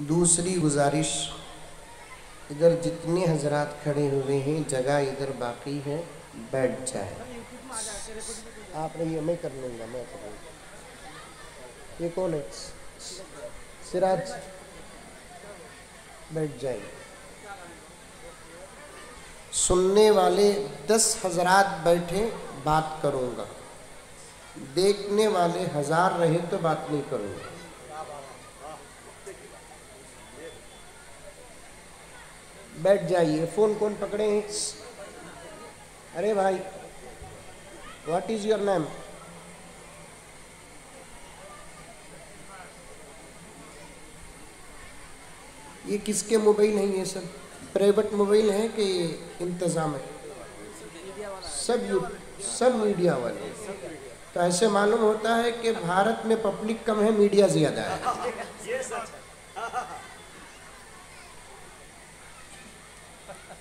دوسری گزارش، ادھر جتنے حضرات کھڑے ہوئے ہیں جگہ ادھر باقی ہے، بیٹھ جائیں. آپ نے یہ میں کر لوں گا، میں کروں گا. یہ کون ہے؟ سراج. بیٹھ جائیں. سننے والے 10 حضرات بیٹھے، بات کروں گا. دیکھنے والے 1000 رہے تو بات نہیں کروں گا. بیٹھ جائیے. فون کون پکڑے ہیں؟ ارے بھائی، واٹ از یور نیم؟ یہ کس کے موبائل ہیں؟ یہ سب پرائیویٹ موبائل ہیں کہ انتظام ہے؟ سب میڈیا والے. تو ایسے معلوم ہوتا ہے کہ بھارت میں پبلک کم ہے، میڈیا زیادہ ہے.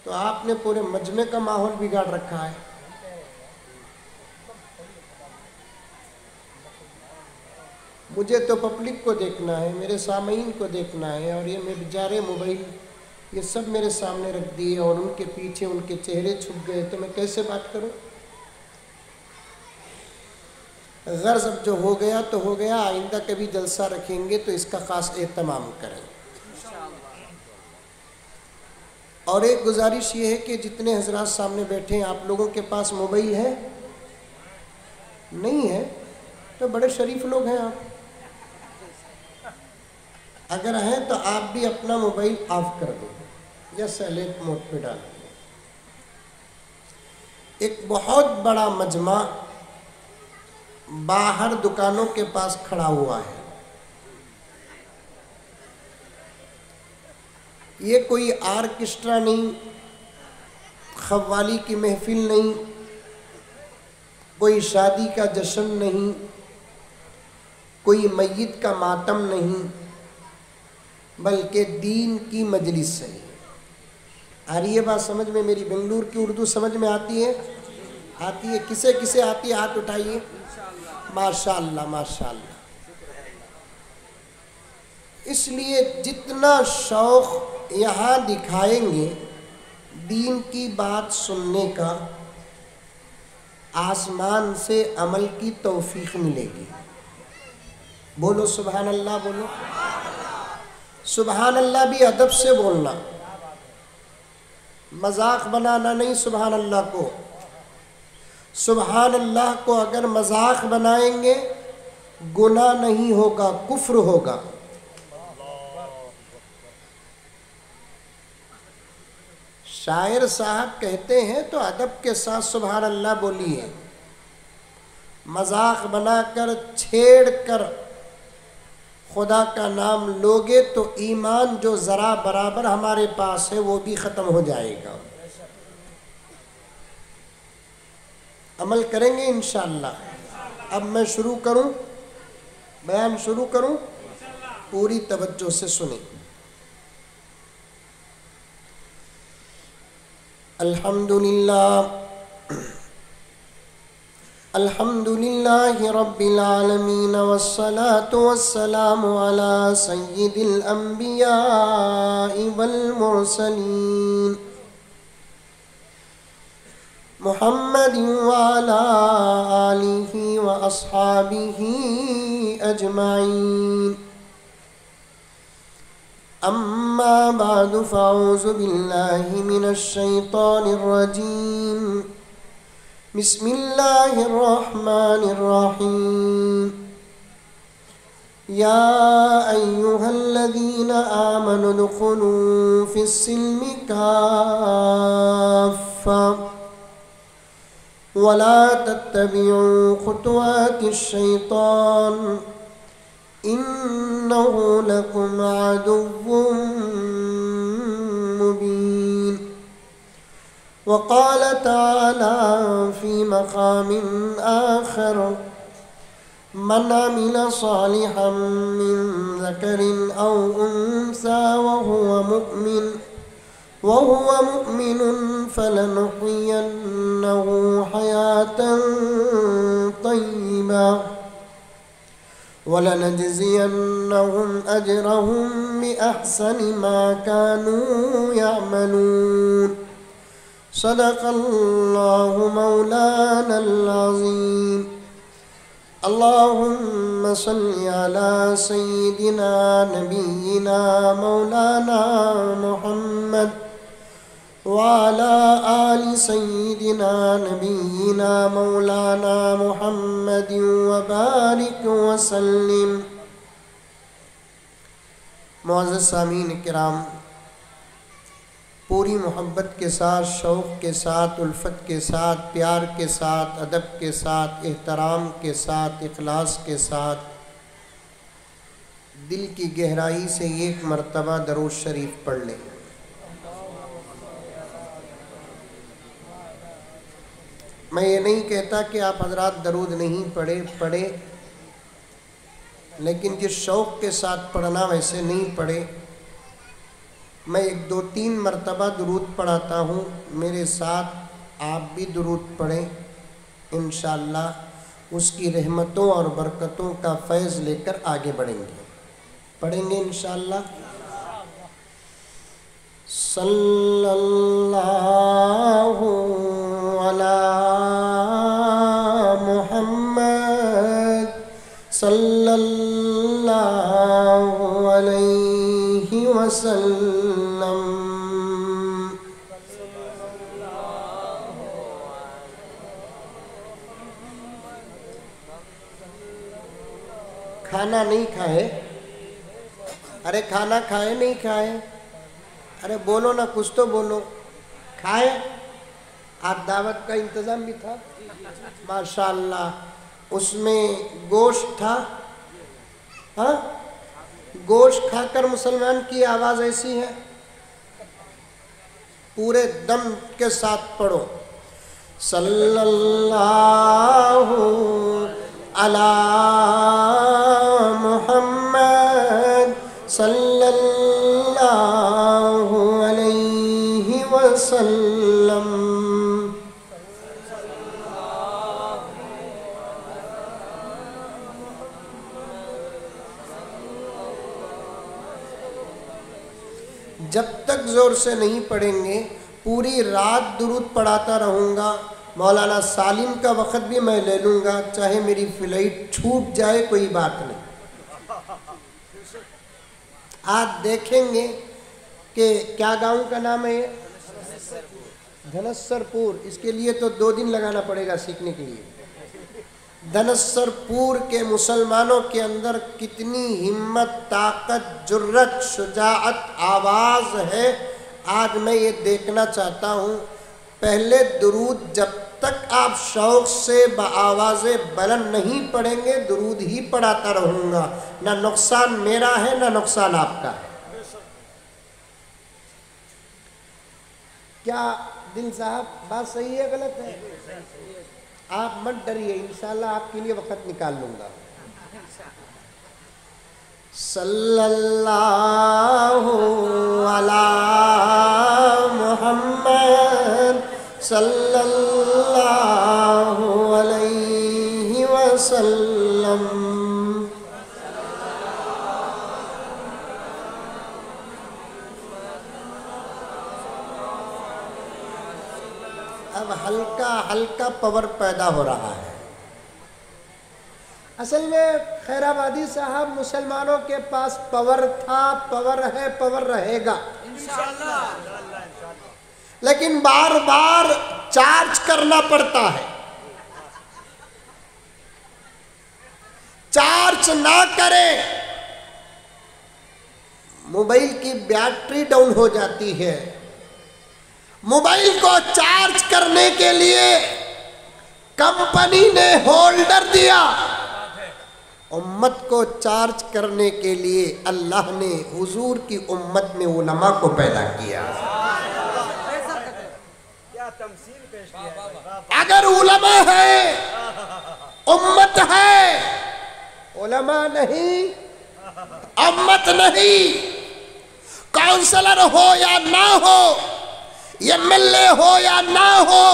تو آپ نے پورے مجمع کا ماحول بگاڑ رکھا ہے. مجھے تو پبلک کو دیکھنا ہے، میرے سامعین کو دیکھنا ہے، اور یہ میں بیچارے موبائل یہ سب میرے سامنے رکھ دیے اور ان کے پیچھے ان کے چہرے چھپ گئے، تو میں کیسے بات کروں؟ غرض اب جو ہو گیا تو ہو گیا. آئندہ کبھی جلسہ رکھیں گے تو اس کا خاص اہتمام کریں. اور ایک گزارش یہ ہے کہ جتنے حضرات سامنے بیٹھے ہیں، آپ لوگوں کے پاس موبائل ہے؟ نہیں ہے تو بڑے شریف لوگ ہیں آپ. اگر ہیں تو آپ بھی اپنا موبائل آف کر دیں یا سائلنٹ موڈ پہ ڈال دیں. ایک بہت بڑا مجمع باہر دکانوں کے پاس کھڑا ہوا ہے. یہ کوئی آرکسٹرا نہیں، قوالی کی محفل نہیں، کوئی شادی کا جشن نہیں، کوئی میت کا ماتم نہیں، بلکہ دین کی مجلس ہے. آ رہی ہے بات سمجھ میں؟ میری بنگلور کی اردو سمجھ میں آتی ہے؟ آتی ہے. کسے کسے آتی ہے ہاتھ اٹھائیے. ماشاء اللہ ماشاء اللہ. اس لیے جتنا شوق یہاں دکھائیں گے دین کی بات سننے کا، آسمان سے عمل کی توفیق ملے گی. بولو سبحان اللہ. بولو سبحان اللہ. بھی ادب سے بولنا، مذاق بنانا نہیں. سبحان اللہ کو، سبحان اللہ کو اگر مذاق بنائیں گے گناہ نہیں ہوگا، کفر ہوگا. شاعر صاحب کہتے ہیں تو ادب کے ساتھ سبحان اللہ بولیے. مذاق بنا کر، چھیڑ کر خدا کا نام لوگے تو ایمان جو ذرا برابر ہمارے پاس ہے وہ بھی ختم ہو جائے گا. عمل کریں گے انشاءاللہ. اب میں شروع کروں، بیان شروع کروں، پوری توجہ سے سنیں. الحمدللہ رب العالمین والصلاة والسلام علی سید الانبیاء والمرسلین محمد وعلی آلہ واصحابہ اجمعین. اما بعد فاعوذ باللہ من الشیطان الرجیم. بسم اللہ الرحمن الرحیم. یا ایہا الذین آمنوا ادخلوا فی السلم کافہ ولا تتبعوا خطوات الشیطان انہ لکم عدو مبین. وقال تعالى في مقام آخر من عمل صالحا من ذكر أو أنثى وهو مؤمن فلنحيينه حياة طيبة وَلَنَجْزِيَنَّهُمْ أَجْرَهُمْ بِأَحْسَنِ مَا كَانُوا يَعْمَلُونَ صدق اللہ مولانا العظیم اللہم صل علی سیدنا نبینا مولانا محمد وعلى آل سيدنا نبينا مولانا محمد وبارك وسلم معزز سامعین کرام، پوری محبت کے ساتھ، شوق کے ساتھ، الفت کے ساتھ، پیار کے ساتھ، ادب کے ساتھ، احترام کے ساتھ، اخلاص کے ساتھ، دل کی گہرائی سے ایک مرتبہ درود شریف پڑھ لیں۔ میں یہ نہیں کہتا کہ آپ حضرات درود نہیں پڑھے، لیکن جس شوق کے ساتھ پڑھنا ویسے نہیں پڑھے۔ میں 1-2-3 مرتبہ درود پڑھاتا ہوں، میرے ساتھ آپ بھی درود پڑھیں، انشاءاللہ اس کی رحمتوں اور برکتوں کا فیض لے کر آگے بڑھیں گے۔ پڑھیں گے انشاءاللہ۔ صلی اللہ علی محمد صلی اللہ علیہ وسلم۔ کھانا نہیں کھائے؟ ارے کھانا کھائے نہیں کھائے؟ ارے بولو نا، کچھ تو بولو۔ کھائے؟ آج دعوت کا انتظام بھی تھا ماشاءاللہ، اس میں گوشت تھا۔ ہاں، گوشت کھا کر مسلمان کی آواز ایسی ہے؟ پورے دم کے ساتھ پڑھو، صلی اللہ علی محمد صلی اللہ علیہ وسلم۔ جب تک زور سے نہیں پڑھیں گے پوری رات درود پڑھاتا رہوں گا۔ مولانا سالم کا وقت بھی میں لے لوں گا، چاہے میری فلائٹ چھوٹ جائے کوئی بات نہیں۔ آج دیکھیں گے کہ کیا گاؤں کا نام ہے یہ؟ دھنسر پور۔ اس کے لیے تو 2 دن لگانا پڑے گا سیکھنے کے لیے۔ دھنسر پور کے مسلمانوں کے اندر کتنی ہمت، طاقت، جرت، شجاعت، آواز ہے، آج میں یہ دیکھنا چاہتا ہوں۔ پہلے درود جب تک آپ شوق سے بآواز بلند نہیں پڑھیں گے، درود ہی پڑھاتا رہوں گا، نہ نقصان میرا ہے نہ نقصان آپ کا ہے۔ کیا دل صاحب بات صحیح ہے غلط ہے؟ آپ مت ڈریے، انشاءاللہ آپ کے لیے وقت نکال لوں گا۔ صلی اللہ علی محمد صلی اللہ علیہ وسلم۔ اب ہلکا ہلکا پاور پیدا ہو رہا ہے۔ اصل میں خیر آبادی صاحب، مسلمانوں کے پاس پاور تھا، پاور ہے، پاور رہے گا لیکن بار بار چارج کرنا پڑتا ہے۔ چارج نہ کریں، موبائل کی بیٹری ڈاؤن ہو جاتی ہے۔ موبائل کو چارج کرنے کے لیے کمپنی نے ہولڈر دیا، امت کو چارج کرنے کے لیے اللہ نے حضور کی امت میں علماء کو پیدا کیا۔ اگر علماء ہے، امت ہے، علماء نہیں، امت نہیں، کونسلر ہو یا نہ ہو، ایم ایل اے ہو یا نہ ہو،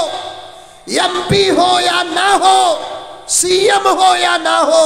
ایم پی ہو یا نہ ہو، سی ایم ہو یا نہ ہو،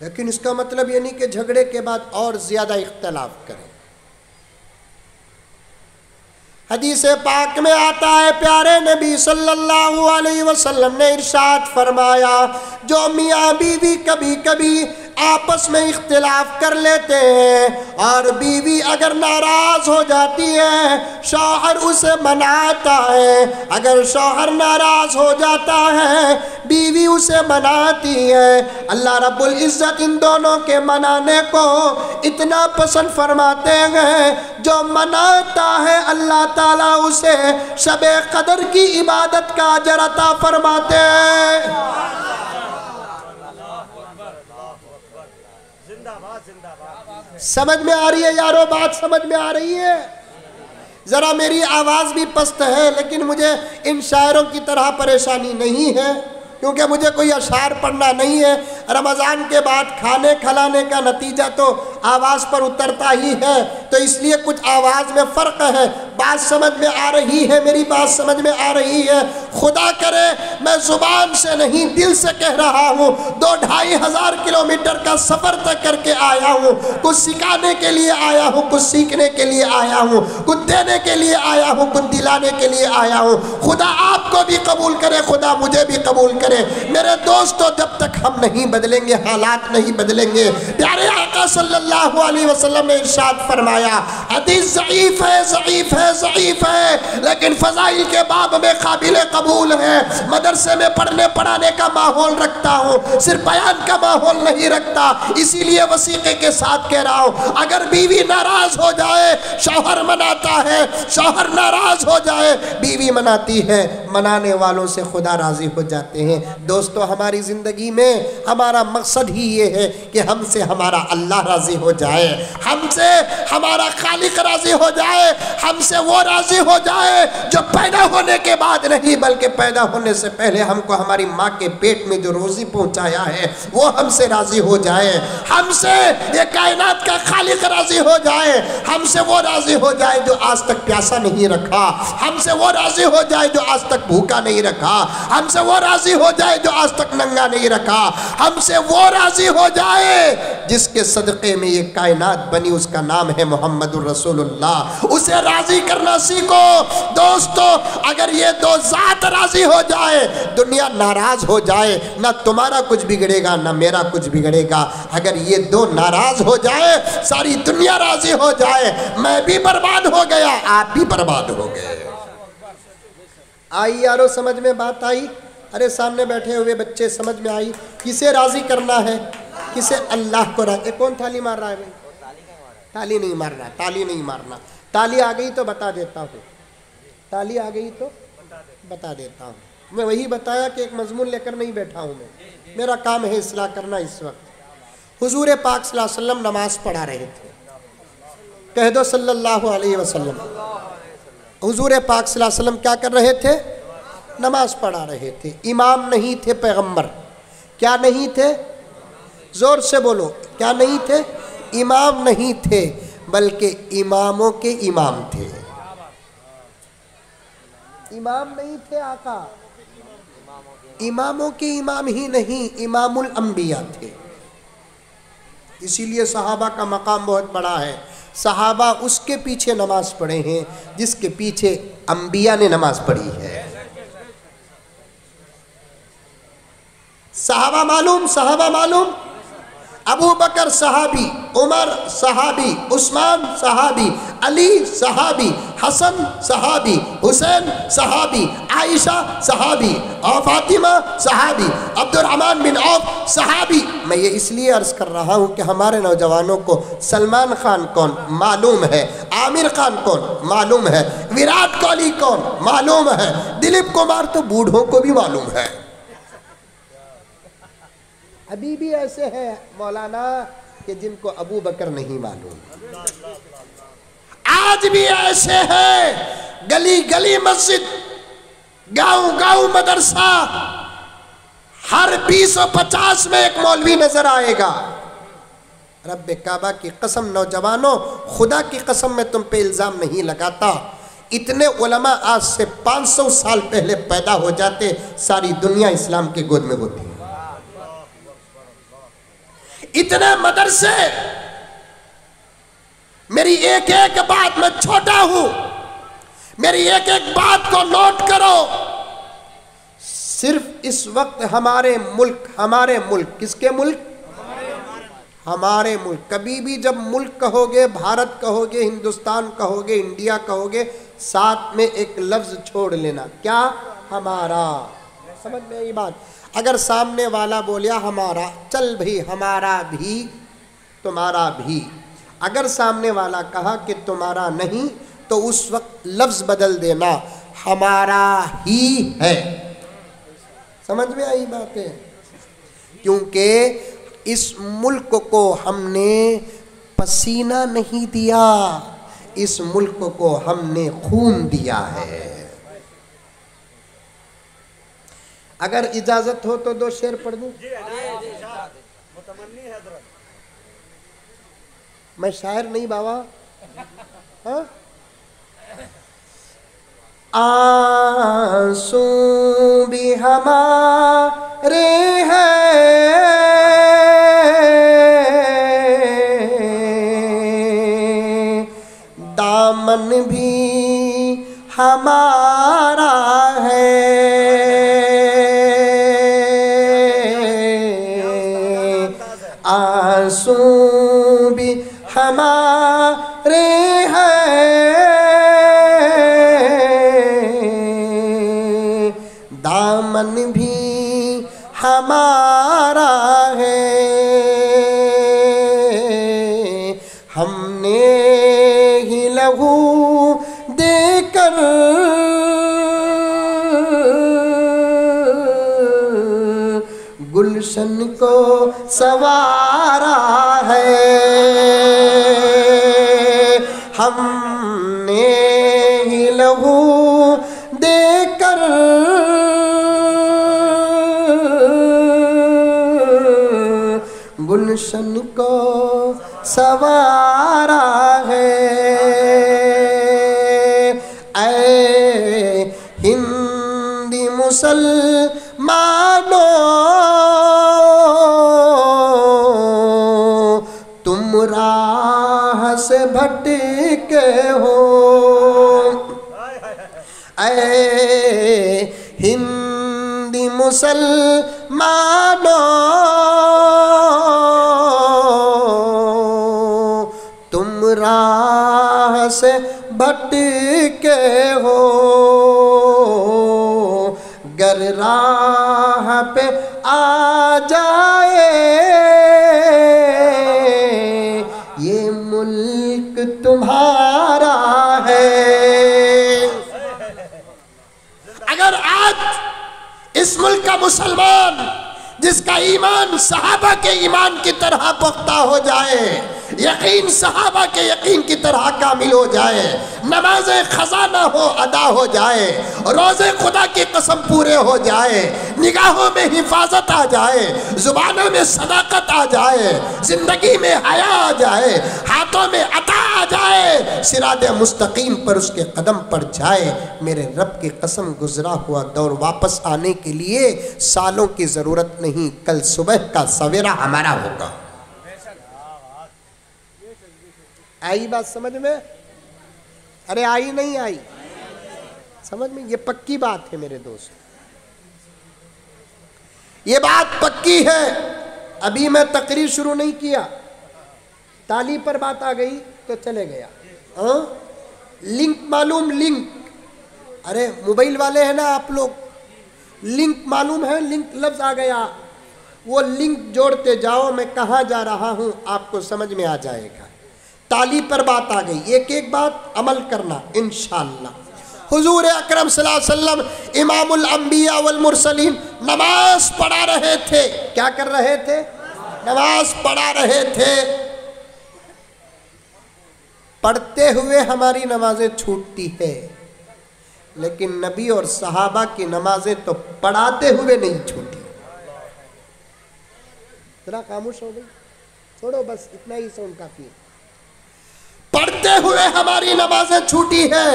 لیکن اس کا مطلب یہ نہیں کہ جھگڑے کے بعد اور زیادہ اختلاف کریں۔ حدیث پاک میں آتا ہے، پیارے نبی صلی اللہ علیہ وسلم نے ارشاد فرمایا، جو میاں بیوی کبھی کبھی آپس میں اختلاف کر لیتے ہیں اور بیوی اگر ناراض ہو جاتی ہے شوہر اسے مناتا ہے، اگر شوہر ناراض ہو جاتا ہے بیوی اسے مناتی ہے، اللہ رب العزت ان دونوں کے منانے کو اتنا پسند فرماتے ہیں، جو مناتا ہے اللہ تعالیٰ اسے شب قدر کی عبادت کا اجر عطا فرماتے ہیں۔ سمجھ میں آ رہی ہے یارو؟ بات سمجھ میں آ رہی ہے؟ ذرا میری آواز بھی پست ہے لیکن مجھے ان شاعروں کی طرح پریشانی نہیں ہے، کیونکہ مجھے کوئی اشعار پڑھنا نہیں ہے۔ رمضان کے بعد کھانے کھلانے کا نتیجہ تو آواز پر اترتا ہی ہے، تو اس لیے کچھ آواز میں فرق ہے۔ بات سمجھ میں آ رہی ہے؟ میری بات سمجھ میں آ رہی ہے؟ خدا کرے میں زبان سے نہیں دل سے کہہ رہا ہوں، 2-2.5 کلومیٹر کا سفر طے کر کے آیا ہوں، کچھ سکھانے کے لیے آیا ہوں، کچھ سیکھنے کے لیے آیا ہوں، کچھ دینے کے لیے آیا ہوں، کچھ دلانے کے لیے آیا ہوں۔ خدا آپ کو بھی قبول کرے، خدا مجھے بھی قبول کرے۔ میرے دوستو، جب تک ہم نہیں بدلیں گے حالات نہیں بدلیں گے۔ پیارے آقا صلی اللہ علیہ وسلم نے ارشاد فرمایا، حدیث ضعیف ہے ضعیف ہے ضعیف ہے لیکن فضائل کے باب میں قابل قبول ہے۔ مدرسے میں پڑھنے پڑھانے کا ماحول رکھتا ہوں، صرف بیان کا ماحول نہیں رکھتا، اسی لیے وثیقے کے ساتھ کہہ رہا ہوں، اگر بیوی ناراض ہو جائے شوہر مناتا ہے، شوہر ناراض ہو جائے بیوی مناتی ہے، منانے والوں سے خدا راضی ہو جاتے ہیں۔ دوستو، ہماری زندگی میں ہمارا مقصد ہی یہ ہے کہ ہم سے ہمارا اللہ راضی ہو جائے، ہم سے ہمارا خالق راضی ہو جائے، ہم سے وہ راضی ہو جائے جو پیدا ہونے کے بعد نہیں بلکہ پیدا ہونے سے پہلے ہم کو ہماری ماں کے پیٹ میں جو روزی پہنچایا ہے وہ ہم سے راضی ہو جائے، ہم سے یہ کائنات کا خالق راضی ہو جائے، ہم سے وہ راضی ہو جائے جو آج تک پیاسا نہیں رکھا، ہم سے وہ راضی ہو جائے جو آج تک بھوکا نہیں رکھا، ہم سے وہ راضی ہو جائے جو آج تک ننگا نہیں رکھا، ہم سے وہ راضی ہو جائے جس کے صدقے میں یہ کائنات بنی، اس کا نام ہے محمد الرسول اللہ۔ اسے راضی کرنا سیکھو دوستو۔ اگر یہ دو ذات راضی ہو جائے، دنیا ناراض ہو جائے، نہ تمہارا کچھ بگڑے گا نہ میرا کچھ بگڑے گا۔ اگر یہ دو ناراض ہو جائے، ساری دنیا راضی ہو جائے، میں بھی برباد ہو گیا، آپ بھی برباد ہو گئے۔ آئی یارو؟ سمجھ میں بات آئی؟ ارے سامنے بیٹھے ہوئے بچے، سمجھ میں آئی؟ کسے راضی کرنا ہے؟ کسے؟ اللہ کو راضی۔ کون تھالی مار رہا ہے بھائی؟ تالی نہیں مار رہا، تالی نہیں مارنا۔ تالی آ گئی تو بتا دیتا ہوں، تالی آ گئی تو بتا دیتا ہوں۔ میں وہی بتایا کہ ایک مضمون لے کر نہیں بیٹھا ہوں، میرا کام ہے اصلاح کرنا۔ اس وقت حضور پاک صلی اللہ علیہ وسلم نماز پڑھا رہے تھے، کہہ دو صلی اللہ علیہ وسلم۔ حضور پاک صلی اللہ علیہ وسلم کیا کر رہے تھے؟ نماز پڑھا رہے تھے۔ امام نہیں تھے، پیغمبر۔ کیا نہیں تھے؟ زور سے بولو، کیا نہیں تھے؟ امام نہیں تھے بلکہ اماموں کے امام تھے۔ امام نہیں تھے آقا، اماموں کے امام ہی نہیں، امام الانبیاء تھے۔ اسی لیے صحابہ کا مقام بہت بڑا ہے۔ صحابہ اس کے پیچھے نماز پڑھے ہیں جس کے پیچھے انبیاء نے نماز پڑھی ہے۔ صحابہ معلوم، صحابہ معلوم، ابو بکر صحابی، عمر صحابی، عثمان صحابی، علی صحابی، حسن صحابی، حسین صحابی، عائشہ صحابی، اور فاطمہ صحابی، عبد الرحمن بن عوف صحابی۔ میں یہ اس لیے عرض کر رہا ہوں کہ ہمارے نوجوانوں کو سلمان خان کون معلوم ہے، عامر خان کون معلوم ہے، وراٹ کوہلی کون معلوم ہے، دلیپ کمار تو بوڑھوں کو بھی معلوم ہے۔ ابھی بھی ایسے ہیں مولانا کہ جن کو ابو بکر نہیں معلوم، آج بھی ایسے ہیں، گلی گلی مسجد، گاؤں گاؤں مدرسہ، ہر 20 و 50 میں ایک مولوی نظر آئے گا۔ رب کعبہ کی قسم نوجوانوں، خدا کی قسم میں تم پہ الزام نہیں لگاتا، اتنے علماء آج سے 500 سال پہلے پیدا ہو جاتے، ساری دنیا اسلام کے گود میں ہوتی ہے۔ اتنے مدرسے، میری ایک ایک بات، میں چھوٹا ہوں، میری ایک ایک بات کو نوٹ کرو. صرف اس وقت ہمارے ملک، کس کے ملک؟ ہمارے ملک. کبھی بھی جب ملک کہو گے، بھارت کہو گے، ہندوستان کہو گے، انڈیا کہو گے، ساتھ میں ایک لفظ چھوڑ لینا. کیا؟ ہمارا. سمجھ میں یہ بات؟ اگر سامنے والا بولیا ہمارا، چل بھئی ہمارا بھی، تمہارا بھی. اگر سامنے والا کہا کہ تمہارا نہیں، تو اس وقت لفظ بدل دینا، ہمارا ہی ہے. سمجھ میں آئی بات ہے؟ کیونکہ اس ملک کو ہم نے پسینہ نہیں دیا، اس ملک کو ہم نے خون دیا ہے. اگر اجازت ہو تو 2 شعر پڑھ دوں؟ میں شاعر نہیں بابا. ہاں؟ آنسو بھی ہمارے ہیں، دامن بھی ہمارا ہے. آنسو بھی ہمارے ہیں، دامن بھی ہمارا ہے. ہم نے ہی لہو دے کر گلشن کو سنوارا ہے. ہم نے ہی لہو دے کر گلشن کو سنوارا ہے. اے ہندی مسلمانوں، تم راہ سے بھٹکے ہو. اے ہندی مسلمانوں، تم راہ سے بھٹکے ہو. گر راہ پہ آ جائے یہ ملک تمہارا ہے. اگر آج اس ملک کا مسلمان جس کا ایمان صحابہ کے ایمان کی طرح پختہ ہو جائے، یقین صحابہ کے یقین کی طرح کامل ہو جائے، نماز خزانہ ہو ادا ہو جائے، روزے خدا کی قسم پورے ہو جائے، نگاہوں میں حفاظت آ جائے، زبانوں میں صداقت آ جائے، زندگی میں حیا آ جائے، ہاتھوں میں عطا آ جائے، صراط مستقیم پر اس کے قدم پر جائے، میرے رب کی قسم گزرا ہوا دور واپس آنے کے لیے سالوں کی ضرورت نہیں، کل صبح کا سویرا ہمارا ہوگا. آئی بات سمجھ میں؟ ارے آئی نہیں آئی سمجھ میں؟ یہ پکی بات ہے میرے دوست، یہ بات پکی ہے. ابھی میں تقریر شروع نہیں کیا، تالی پر بات آ گئی تو چلے گیا. لنک معلوم؟ لنک، ارے موبائل والے ہیں نا آپ لوگ، لنک معلوم ہے؟ لنک لفظ آ گیا، وہ لنک جوڑتے جاؤ، میں کہاں جا رہا ہوں آپ کو سمجھ میں آ جائے گا. تالی پر بات آ گئی، ایک ایک بات عمل کرنا انشاءاللہ. حضور اکرم صلی اللہ علیہ وسلم امام الانبیاء والمرسلین نماز پڑھا رہے تھے. کیا کر رہے تھے؟ نماز پڑھا رہے تھے. پڑھتے ہوئے ہماری نمازیں چھوٹتی ہے، لیکن نبی اور صحابہ کی نمازیں تو پڑھاتے ہوئے نہیں چھوٹی. ذرا خاموش ہو گئی، چھوڑو بس اتنا ہی ساؤنڈ کافی ہے. پڑھتے ہوئے ہماری نمازیں چھوٹی ہے،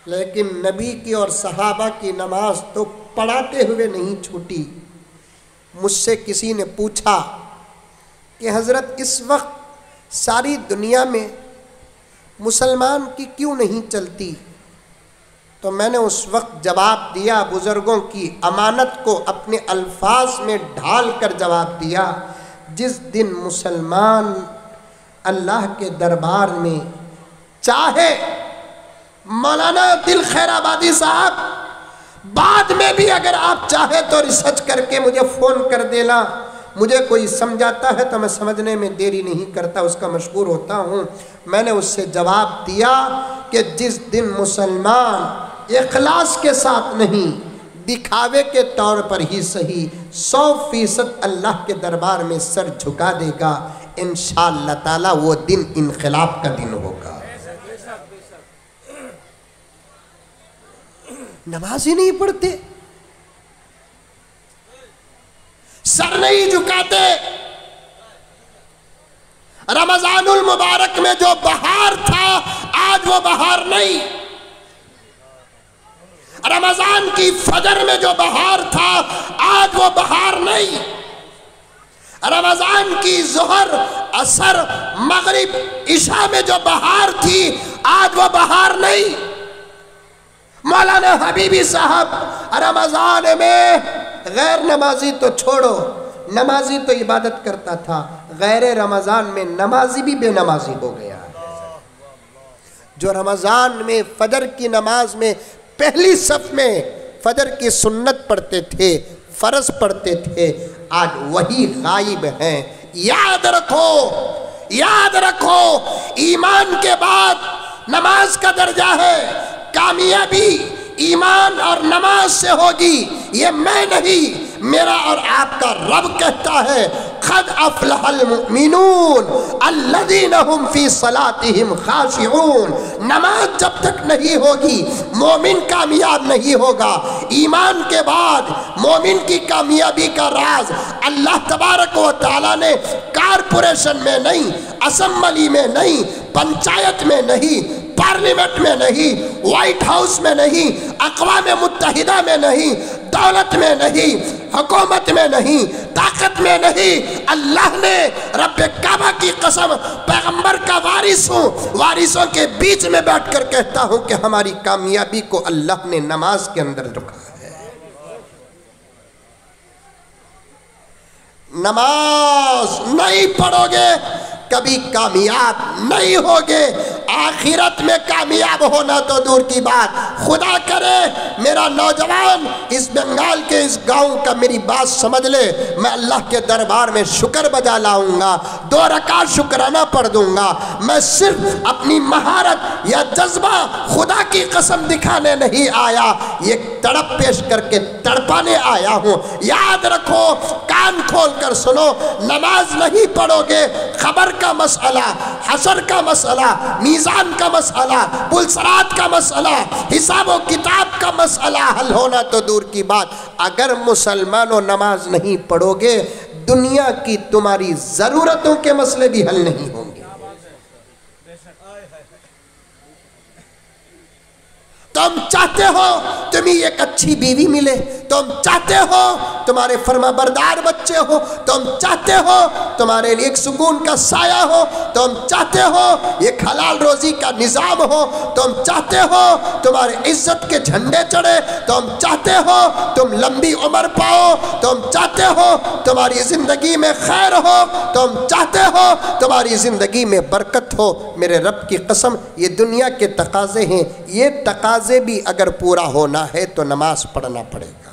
لیکن نبی کی اور صحابہ کی نماز تو پڑھاتے ہوئے نہیں چھوٹی. مجھ سے کسی نے پوچھا کہ حضرت اس وقت ساری دنیا میں مسلمان کی کیوں نہیں چلتی؟ تو میں نے اس وقت جواب دیا، بزرگوں کی امانت کو اپنے الفاظ میں ڈھال کر جواب دیا، جس دن مسلمان اللہ کے دربار میں چاہے، مولانا دل خیر آبادی صاحب بعد میں بھی اگر آپ چاہے تو ریسرچ کر کے مجھے فون کر دینا، مجھے کوئی سمجھاتا ہے تو میں سمجھنے میں دیری نہیں کرتا، اس کا مشکور ہوتا ہوں۔ میں نے اس سے جواب دیا کہ جس دن مسلمان اخلاص کے ساتھ نہیں، دکھاوے کے طور پر ہی صحیح 100% اللہ کے دربار میں سر جھکا دے گا، انشاءاللہ تعالی وہ دن انقلاب کا دن ہوگا۔ نماز ہی نہیں پڑھتے، سر نہیں جھکاتے۔ رمضان المبارک میں جو بہار تھا آج وہ بہار نہیں، رمضان کی فجر میں جو بہار تھا آج وہ بہار نہیں، رمضان کی ظہر عصر مغرب عشاء میں جو بہار تھی آج وہ بہار نہیں۔ مولانا حبیبی صاحب رمضان میں غیر نمازی تو چھوڑو، نمازی تو عبادت کرتا تھا، غیر رمضان میں نمازی بھی بے نمازی ہو گیا۔ جو رمضان میں فجر کی نماز میں پہلی صف میں فجر کی سنت پڑھتے تھے، فرض پڑھتے تھے، آج وہی غائب ہیں۔ یاد رکھو، یاد رکھو، ایمان کے بعد نماز کا درجہ ہے، کامیابی ایمان اور نماز سے ہوگی، یہ میں نہیں، میرا اور آپ کا رب کہتا ہے، قد افلح المؤمنون الذین هم فی صلاتهم خاشعون۔ نماز جب تک نہیں ہوگی مومن کامیاب نہیں ہوگا۔ ایمان کے بعد مومن کی کامیابی کا راز اللہ تبارک و تعالی نے کارپوریشن میں نہیں، اسمبلی میں نہیں، پنچایت میں نہیں، پارلیمنٹ میں نہیں، وائٹ ہاؤس میں نہیں، اقوام متحدہ میں نہیں، دولت میں نہیں، حکومت میں نہیں، طاقت میں نہیں، اللہ نے رب کعبہ کی قسم پیغمبر کا وارث ہوں، وارثوں کے بیچ میں بیٹھ کر کہتا ہوں کہ ہماری کامیابی کو اللہ نے نماز کے اندر رکھا ہے۔ نماز نہیں پڑھو گے کبھی کامیاب نہیں ہوگے، آخرت میں کامیاب ہونا تو دور کی بات۔ خدا کرے میرا نوجوان اس بنگال کے اس گاؤں کا میری بات سمجھ لے، میں اللہ کے دربار میں شکر بجا لاؤں گا، 2 رکعت شکرانہ پڑھ دوں گا، میں صرف اپنی مہارت یا جذبہ خدا کی قسم دکھانے نہیں آیا، یہ تڑپ پیش کر کے تڑپانے آیا ہوں۔ یاد رکھو، کان کھول کر سنو، نماز نہیں پڑھو گے، خبر کا مسئلہ، حشر کا مسئلہ، میزان کا مسئلہ، پلسرات کا مسئلہ، حساب و کتاب کا مسئلہ حل ہونا تو دور کی بات۔ اگر مسلمانوں نماز نہیں پڑھو گے، دنیا کی تمہاری ضرورتوں کے مسئلے بھی حل نہیں ہوں گے۔ تم چاہتے ہو تمہیں ایک اچھی بیوی ملے، تم چاہتے ہو تمہارے فرما بردار بچے ہو، تم چاہتے ہو تمہارے لیے ایک سکون کا سایہ ہو، تم چاہتے ہو ایک حلال روزی کا نظام ہو، تم چاہتے ہو تمہارے عزت کے جھنڈے چڑھے، تم چاہتے ہو تم لمبی عمر پاؤ، تم چاہتے ہو تمہاری زندگی میں خیر ہو، تم چاہتے ہو تمہاری زندگی میں برکت ہو، میرے رب کی قسم یہ دنیا کے تقاضے ہیں، یہ تقاضے بھی اگر پورا ہونا ہے تو نماز پڑھنا پڑے گا۔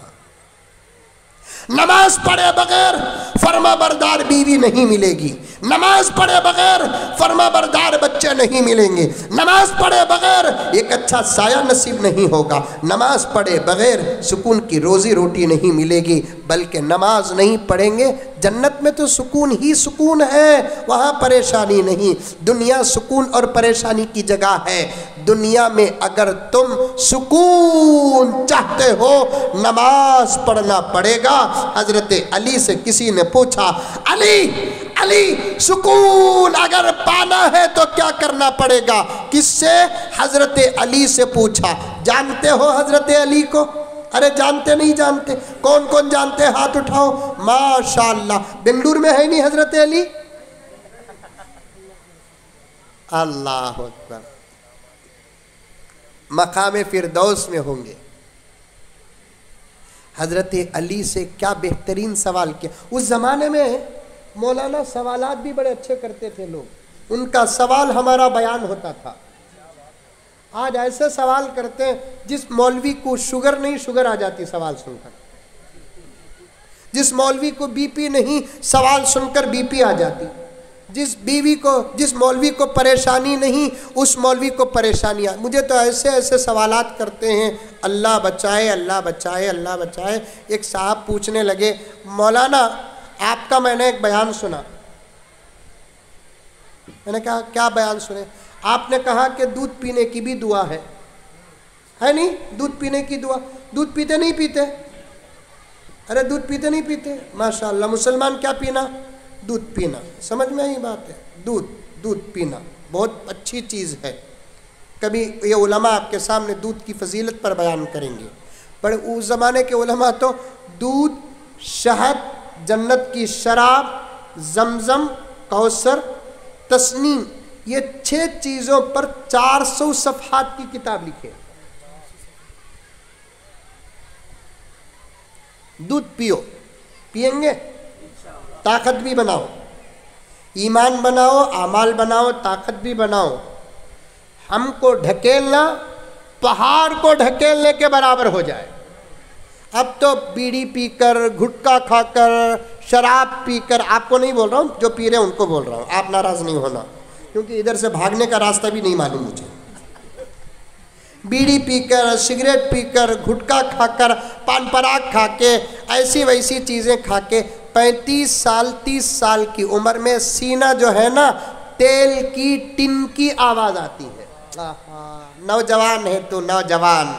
نماز پڑھے بغیر فرما بردار بیوی نہیں ملے گی، نماز پڑھے بغیر فرما بردار بچے نہیں ملیں گے، نماز پڑھے بغیر ایک اچھا سایہ نصیب نہیں ہوگا، نماز پڑھے بغیر سکون کی روزی روٹی نہیں ملے گی، بلکہ نماز نہیں پڑھیں گے جنت میں تو سکون ہی سکون ہے، وہاں پریشانی نہیں۔ دنیا سکون اور پریشانی کی جگہ ہے، دنیا میں اگر تم سکون چاہتے ہو نماز پڑھنا پڑے گا۔ حضرت علی سے کسی نے پوچھا، علی سکون اگر پانا ہے تو کیا کرنا پڑے گا؟ کس سے؟ حضرت علی سے پوچھا۔ جانتے ہو حضرت علی کو؟ ارے جانتے نہیں جانتے؟ کون کون جانتے؟ ہاتھ اٹھاؤ۔ ماشاءاللہ، بنگلور میں ہے نہیں حضرت علی؟ اللہ اکبر، مقام فردوس میں ہوں گے۔ حضرت علی سے کیا بہترین سوال کیا۔ اس زمانے میں مولانا سوالات بھی بڑے اچھے کرتے تھے لوگ، ان کا سوال ہمارا بیان ہوتا تھا۔ آج ایسے سوال کرتے ہیں جس مولوی کو شوگر نہیں، شوگر آ جاتی سوال سن کر، جس مولوی کو بی پی نہیں، سوال سن کر بی پی آ جاتی، جس مولوی کو پریشانی نہیں، اس مولوی کو پریشانی آ۔ مجھے تو ایسے ایسے سوالات کرتے ہیں، اللہ بچائے اللہ بچائے اللہ بچائے۔ ایک صاحب پوچھنے لگے، مولانا آپ کا میں نے ایک بیان سنا۔ میں نے کہا کیا بیان سنے؟ آپ نے کہا کہ دودھ پینے کی بھی دعا ہے نہیں؟ دودھ پینے کی دعا، دودھ پیتے نہیں پیتے؟ ارے دودھ پیتے نہیں پیتے، ماشاءاللہ۔ مسلمان کیا پینا؟ دودھ پینا۔ سمجھ میں آئی بات ہے؟ دودھ پینا بہت اچھی چیز ہے۔ کبھی یہ علماء آپ کے سامنے دودھ کی فضیلت پر بیان کریں گے۔ پر اس زمانے کے علماء تو دودھ، شہد، جنت کی شراب، زمزم، کوثر، تسنیم، یہ 6 چیزوں پر 400 صفحات کی کتاب لکھے۔ دودھ پیو، پئیں گے طاقت بھی بناؤ، ایمان بناؤ، اعمال بناؤ، طاقت بھی بناؤ۔ ہم کو ڈھکیلنا پہاڑ کو ڈھکیلنے کے برابر ہو جائے۔ اب تو بیڑی پی کر، گھٹکا کھا کر، شراب پی کر، آپ کو نہیں بول رہا ہوں، جو پی رہے ہیں ان کو بول رہا ہوں، آپ ناراض نہیں ہونا، کیونکہ ادھر سے بھاگنے کا راستہ بھی نہیں معلوم مجھے۔ بیڑی پی کر، سگریٹ پی کر، گھٹکا کھا کر، پان پراگ کھا کے، ایسی ویسی چیزیں کھا کے 35 سال 30 سال کی عمر میں سینہ جو ہے نا تیل کی ٹن کی آواز آتی ہے۔ نوجوان ہے تو نوجوان،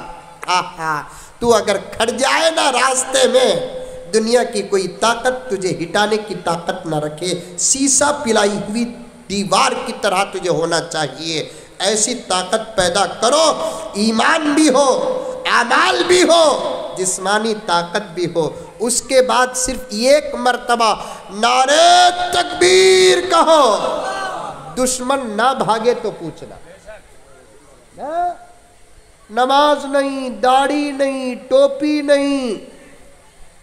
تو اگر کھڑ جائے نا راستے میں، دنیا کی کوئی طاقت تجھے ہٹانے کی طاقت نہ رکھے، سیسا پلائی ہوئی دیوار کی طرح تجھے ہونا چاہیے۔ ایسی طاقت پیدا کرو، ایمان بھی ہو، اعمال بھی ہو، جسمانی طاقت بھی ہو۔ اس کے بعد صرف ایک مرتبہ نعرہ تکبیر کہو، دشمن نہ بھاگے تو پوچھنا۔ نماز نہیں، داڑھی نہیں، ٹوپی نہیں،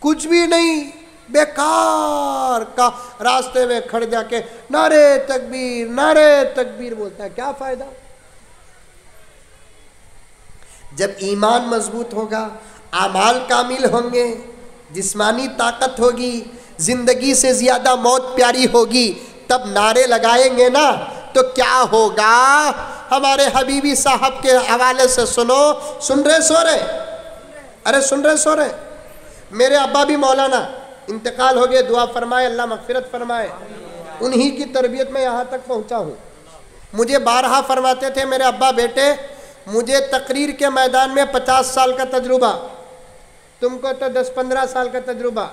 کچھ بھی نہیں، بیکار کا راستے میں کھڑ جا کے نعرہ تکبیر نعرہ تکبیر بولتا ہے، کیا فائدہ؟ جب ایمان مضبوط ہوگا، اعمال کامل ہوں گے، جسمانی طاقت ہوگی، زندگی سے زیادہ موت پیاری ہوگی، تب نعرے لگائیں گے نا تو کیا ہوگا؟ ہمارے حبیبی صاحب کے حوالے سے سنو۔ سن رہے سو رہے؟ ارے سن رہے سو رہے؟ میرے ابا بھی مولانا، انتقال ہو گئے، دعا فرمائے، اللہ مغفرت فرمائے۔ انہی کی تربیت میں یہاں تک پہنچا ہوں۔ مجھے بارہا فرماتے تھے میرے ابا، بیٹے مجھے تقریر کے میدان میں 50 سال کا تجربہ، تم کو تو 10-15 سال کا تجربہ،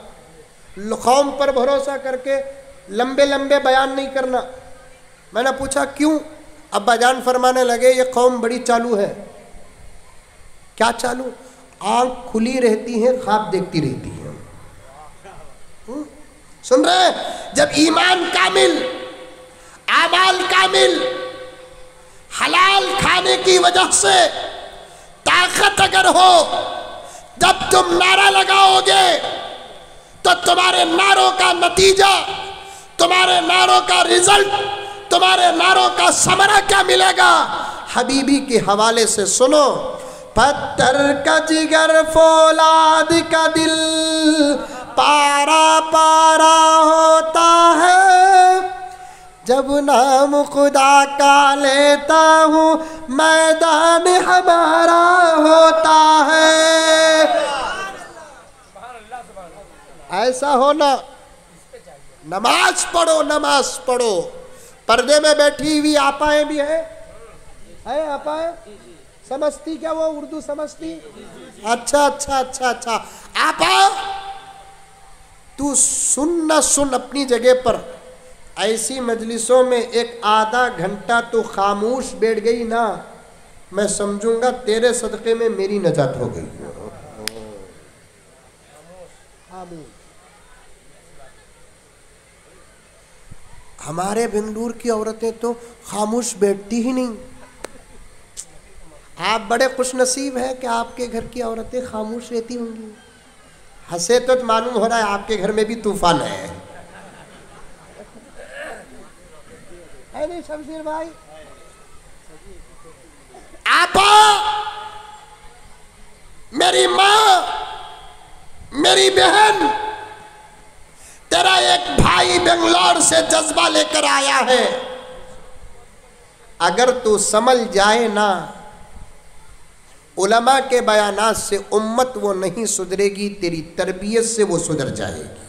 قوم پر بھروسہ کر کے لمبے لمبے بیان نہیں کرنا۔ میں نے پوچھا کیوں؟ ابا جان فرمانے لگے، یہ قوم بڑی چالو ہے۔ کیا چالو؟ آنکھ کھلی رہتی ہے، خواب دیکھتی رہتی ہے۔ سن رہے؟ جب ایمان کامل، اعمال کامل، حلال کھانے کی وجہ سے طاقت اگر ہو، جب تم نعرہ لگاؤ گے تو تمہارے نعروں کا نتیجہ، تمہارے نعروں کا رزلٹ، تمہارے نعروں کا ثمرہ کیا ملے گا؟ حبیبی کے حوالے سے سنو، پتھر کا جگر فولاد کا دل پارا پارا ہوتا ہے، جب نام خدا کا لیتا ہوں میدان ہمارا ہوتا ہے۔ ایسا ہونا، نماز پڑھو، نماز پڑھو۔ پردے میں بیٹھی ہوئی آپائیں بھی ہیں، آپائیں سمجھتی کیا؟ وہ اردو سمجھتی؟ اچھا اچھا اچھا اچھا۔ آپا تو سن نہ سن اپنی جگہ پر، ایسی مجلسوں میں ایک آدھا گھنٹہ تو خاموش بیٹھ گئی نا، میں سمجھوں گا تیرے صدقے میں میری نجات ہو گئی۔ ہمارے بنگلور کی عورتیں تو خاموش بیٹھتی ہی نہیں. آپ بڑے خوش نصیب ہیں کہ آپ کے گھر کی عورتیں خاموش رہتی ہوں گی. ہنسے تو معلوم ہو رہا ہے آپ کے گھر میں بھی طوفان ہے نہیں شمشیر بھائی؟ آپا، میری ماں، میری بہن، تیرا ایک بھائی بنگلور سے جذبہ لے کر آیا ہے. اگر تو سمجھ جائے نا، علماء کے بیانات سے امت وہ نہیں سدھرے گی، تیری تربیت سے وہ سدھر جائے گی.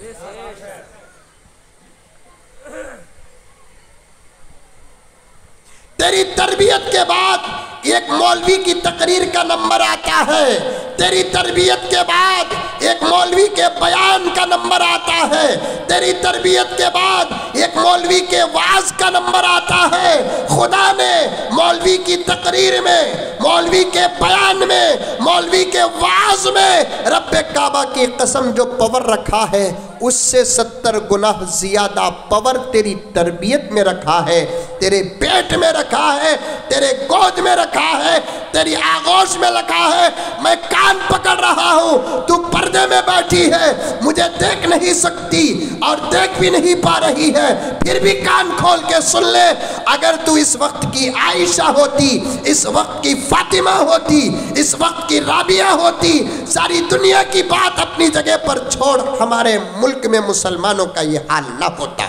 تیری تربیت کے بعد ایک مولوی کی تقریر کا نمبر آتا ہے، تیری تربیت کے بعد ایک مولوی کے بیان کا نمبر آتا ہے، تیری تربیت کے بعد ایک مولوی کے وعظ کا نمبر آتا ہے. خدا نے مولوی کی تقریر میں، مولوی کے بیان میں، مولوی کے وعظ میں رب کعبہ کی قسم جو پاور رکھا ہے، اس سے 70 گناہ زیادہ پاور تیری تربیت میں رکھا ہے، تیرے پیٹ میں رکھا ہے، تیرے گود میں رکھا ہے، تیری آغوش میں رکھا ہے. میں کان پکڑ رہا ہوں، تو پردے میں بیٹھی ہے، مجھے دیکھ نہیں سکتی اور دیکھ بھی نہیں پا رہی ہے، پھر بھی کان کھول کے سن لے. اگر تو اس وقت کی عائشہ ہوتی، اس وقت کی فاطمہ ہوتی، اس وقت کی رابعہ ہوتی، ساری دنیا کی بات اپنی جگہ پر چھوڑ، ہمارے ملک میں مسلمانوں کا یہ حال نہ ہوتا.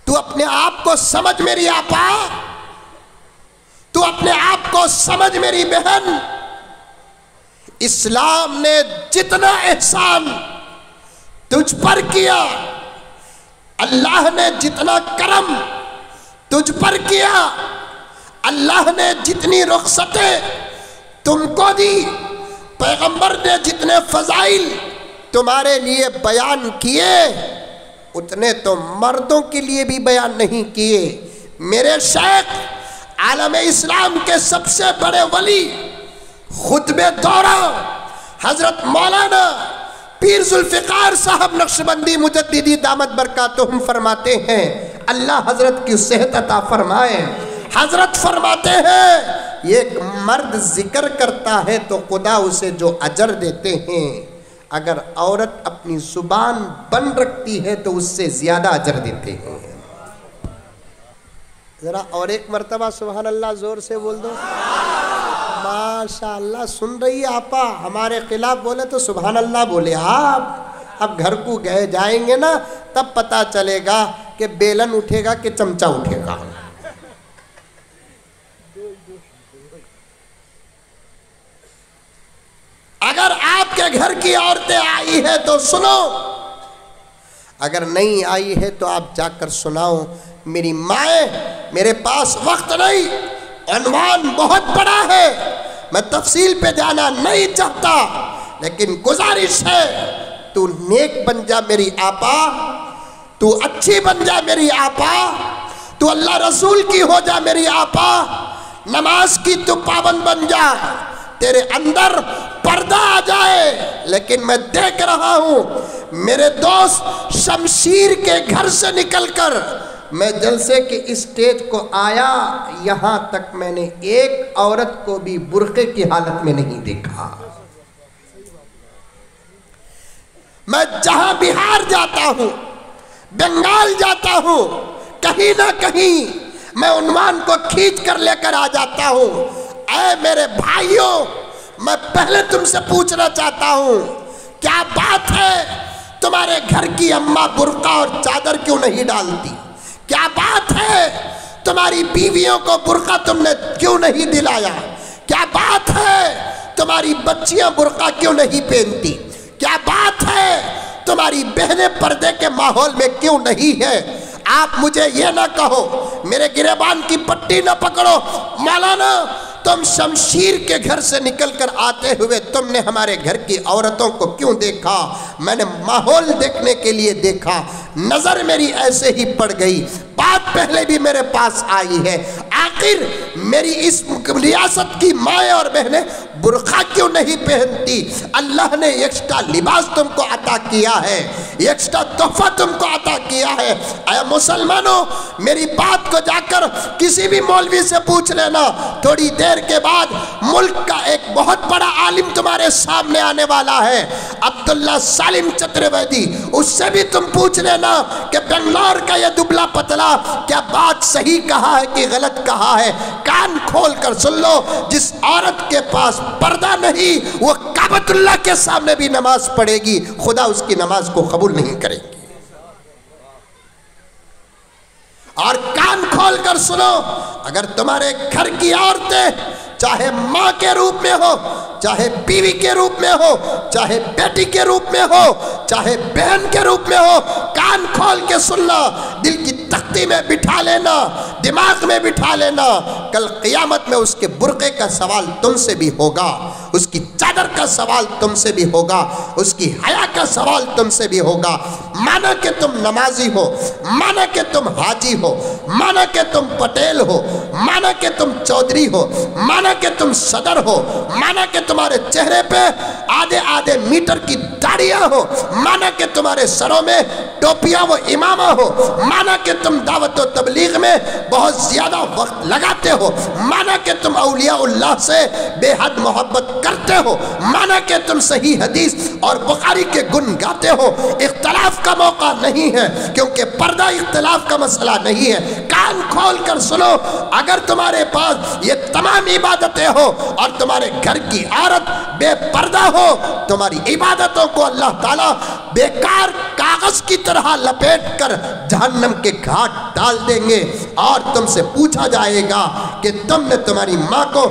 تو اپنے آپ کو سمجھ میری آپا، تو اپنے آپ کو سمجھ میری بہن. اسلام نے جتنا احسان تجھ پر کیا، اللہ نے جتنا کرم تجھ پر کیا، اللہ نے جتنی رخصتیں تم کو دی، پیغمبر نے جتنے فضائل تمہارے لیے بیان کیے، اتنے تو مردوں کے لیے بھی بیان نہیں کیے. میرے شیخ عالم اسلام کے سب سے بڑے ولی خطبہ دورہ حضرت مولانا پیر ذوالفقار صاحب نقشبندی مجددی دامت برکاتہم فرماتے ہیں، اللہ حضرت کی صحت عطا فرمائے. حضرت فرماتے ہیں ایک مرد ذکر کرتا ہے تو خدا اسے جو اجر دیتے ہیں، اگر عورت اپنی زبان بند رکھتی ہے تو اس سے زیادہ اجر دیتے ہیں. ذرا اور ایک مرتبہ سبحان اللہ زور سے بول دو. ماشاءاللہ سن رہی ہے آپا، ہمارے خلاف بولے تو سبحان اللہ بولے. آپ اب گھر کو گئے جائیں گے نا، تب پتا چلے گا کہ بیلن اٹھے گا کہ چمچہ اٹھے گا. اگر آپ کے گھر کی عورتیں آئی ہے تو سنو، اگر نہیں آئی ہے تو آپ جا کر سناؤ. میری مائیں، میرے پاس وقت نہیں، عنوان بہت بڑا ہے، میں تفصیل پہ جانا نہیں چاہتا، لیکن گزارش ہے تو نیک بن جا میری آپا، تو اچھی بن جا میری آپا، تو اللہ رسول کی ہو جا میری آپا، نماز کی تو پابند بن جا، تیرے اندر پردہ آ جائے. لیکن میں دیکھ رہا ہوں میرے دوست شمشیر کے گھر سے نکل کر میں جلسے کے اسٹیج کو آیا، یہاں تک میں نے ایک عورت کو بھی برقعے کی حالت میں نہیں دیکھا. میں جہاں بہار جاتا ہوں، بنگال جاتا ہوں، کہیں نہ کہیں میں عنوان کو کھینچ کر لے کر آ جاتا ہوں. اے میرے بھائیوں، میں پہلے تم سے پوچھنا چاہتا ہوں، کیا بات ہے تمہارے گھر کی اماں برقع اور چادر کیوں نہیں ڈالتی؟ کیا بات ہے تمہاری بیویوں کو برقع تم نے کیوں نہیں دلایا؟ کیا بات ہے تمہاری بچیاں برقع کیوں نہیں پہنتی؟ کیا بات ہے تمہاری بہنیں پردے کے ماحول میں کیوں نہیں ہے؟ آپ مجھے یہ نہ کہو، میرے گریبان کی پٹی نہ پکڑو، مولانا تم شمشیر کے گھر سے نکل کر آتے ہوئے تم نے ہمارے گھر کی عورتوں کو کیوں دیکھا؟ میں نے ماحول دیکھنے کے لیے دیکھا، نظر میری ایسے ہی پڑ گئی، بات پہلے بھی میرے پاس آئی ہے. آخر میری اس ریاست کی مائیں اور بہنیں برقع کیوں نہیں پہنتی؟ اللہ نے ایکسٹرا لباس تم کو عطا کیا ہے، ایکسٹرا تحفہ تم کو عطا کیا ہے۔ اے مسلمانوں، میری بات کو جا کر کسی بھی مولوی سے پوچھ لینا، تھوڑی دیر کے بعد ملک کا ایک بہت بڑا عالم تمہارے سامنے آنے والا ہے، عبداللہ سالم چترویدی، اس سے بھی تم پوچھ لینا کہ بنگلور کا یہ دبلا پتلا کیا بات صحیح کہا ہے کہ غلط کہا ہے۔ کان کھول کر سن لو، جس عورت کے پاس پردہ نہیں وہ کعبۃ اللہ کے سامنے بھی نماز پڑھے گی، خدا اس کی نماز کو قبول نہیں کرے گی۔ اور کان کھول کر سنو، اگر تمہارے گھر کی عورتیں چاہے ماں کے روپ میں ہو، چاہے بیوی کے روپ میں ہو، چاہے بیٹی کے روپ میں ہو، چاہے بہن کے روپ میں ہو، کان کھول کے سننا، دل کی تختی میں بٹھا لینا، دماغ میں بٹھا لینا، کل قیامت میں اس کے برقعے کا سوال تم سے بھی ہوگا، اس کی چادر کا سوال تم سے بھی ہوگا، اس کی حیا کا سوال تم سے بھی ہوگا۔ مانا کہ تم نمازی ہو، مانا کہ تم حاجی ہو، مانا کہ تم پٹیل ہو، مانا کہ تم چودھری ہو، مانا کہ تم صدر ہو، مانا کہ تمہارے چہرے پہ آدھے میٹر کی داڑیاں ہو، مانا کہ تمہارے سروں میں ٹوپیاں و امامہ ہو، مانا کہ تم دعوت و تبلیغ میں بہت زیادہ وقت لگاتے ہو، مانا کہ تم اولیاء اللہ سے بے حد محبت کرتے ہو، مانا کہ تم صحیح حدیث اور بخاری کے گن گاتے ہو، اختلاف کا موقع نہیں ہے، کیونکہ پردہ اختلاف کا مسئلہ نہیں ہے۔ کان کھول کر سنو، اگر تمہارے پاس یہ تمام عبادتیں ہو اور تمہارے گھر کی عورت بے پردہ ہو، تمہاری عبادتوں کو اللہ تعالیٰ بیکار کاغذ کی طرح لپیٹ کر جہنم کے گھاٹ ڈال دیں گے، اور تم سے پوچھا جائے گا کہ تم نے تمہاری ماں کو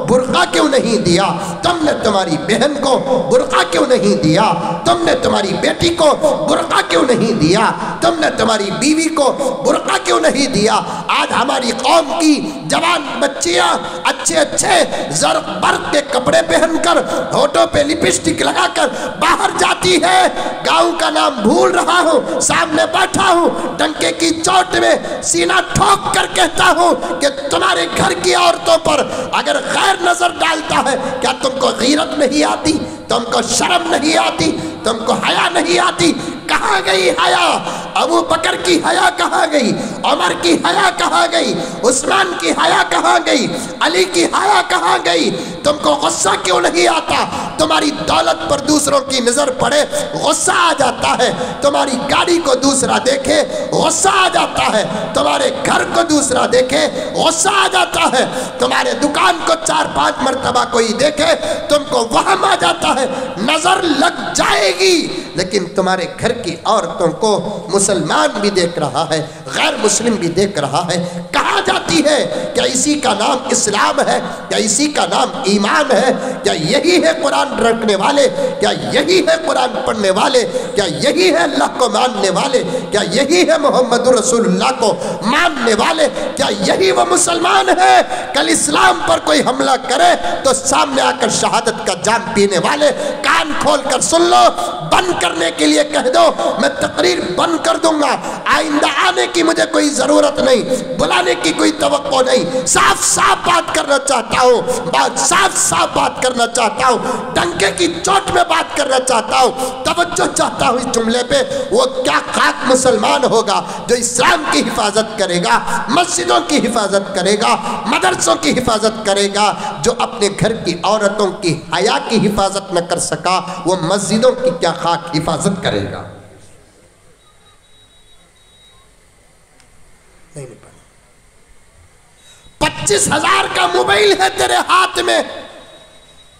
برقع کیوں نہیں دیا، تم نے تمہاری بہن کو برقع کیوں نہیں دیا، تم نے تمہاری بیٹی کو برقع کیوں نہیں دیا، تم نے تمہاری بیوی کو برقع کیوں نہیں دیا۔ آج ہماری قوم کی جوان بچیاں اچھے زرق برق کے کپڑے پہن کر، ہونٹوں پہ لپسٹک لگا کر باہر جاتی ہے، گاؤں کا نام بھول رہا ہوں، سامنے بیٹھا ہوں، ڈنکے کی چوٹ میں سینہ ٹھوک کر کہتا ہوں کہ تمہارے گھر کی عورتوں پر اگر غیر نظر ڈالتا ہے، کیا تم کو غیرت نہیں آتی، تم کو شرم نہیں آتی، تم کو حیا نہیں آتی؟ کہاں گئی حیا؟ ابو بکر کی حیا کہاں گئی؟ عمر کی حیا کہاں گئی؟ عثمان کی حیا کہاں گئی؟ علی کی حیا کہاں گئی؟ تم کو غصہ کیوں نہیں آتا؟ تمہاری دولت پر دوسروں کی نظر پڑے غصہ آ جاتا ہے، تمہاری گاڑی کو دوسرا دیکھے غصہ آ جاتا ہے، تمہارے گھر کو دوسرا دیکھے غصہ آ جاتا ہے، تمہارے دکان کو 4-5 مرتبہ کوئی دیکھے تم کو وہم آ جاتا ہے، نظر لگ جائے گی۔ لیکن تمہارے گھر کی عورتوں کو مسلمان بھی دیکھ رہا ہے، غیر مسلم بھی دیکھ رہا ہے، کہاں جاتی ہے؟ کیا اسی کا نام اسلام ہے؟ کیا اسی کا نام ایمان ہے؟ کیا یہی ہے قرآن رکھنے والے؟ کیا یہی ہے قرآن پڑھنے والے؟ کیا یہی ہے اللہ کو ماننے والے؟ کیا یہی ہے محمد رسول اللہ کو ماننے والے؟ کیا یہی وہ مسلمان ہے؟ کل اسلام پر کوئی حملہ کرے تو سامنے آ کر شہادت کا جام پینے والے۔ کان کھول کر سن لو، بند کرنے کے لیے کہہ دو، میں تقریر بند کر دوں گا، آئندہ آنے کی مجھے کوئی ضرورت نہیں، بلانے کی کوئی توقع نہیں، صاف صاف بات کرنا چاہتا ہوں، صاف بات کرنا چاہتا ہوں، ڈنکے کی چوٹ میں بات کرنا چاہتا ہوں، توجہ چاہتا ہوں اس جملے پہ۔ وہ کیا خاک مسلمان ہوگا جو اسلام کی حفاظت کرے گا، مسجدوں کی حفاظت کرے گا، مدرسوں کی حفاظت کرے گا، جو اپنے گھر کی عورتوں کی حیا کی حفاظت نہ کر سکا، وہ مسجدوں کی کیا خاک حفاظت کرے گا؟ نہیں پڑھا۔ 25,000 کا موبائل ہے تیرے ہاتھ میں،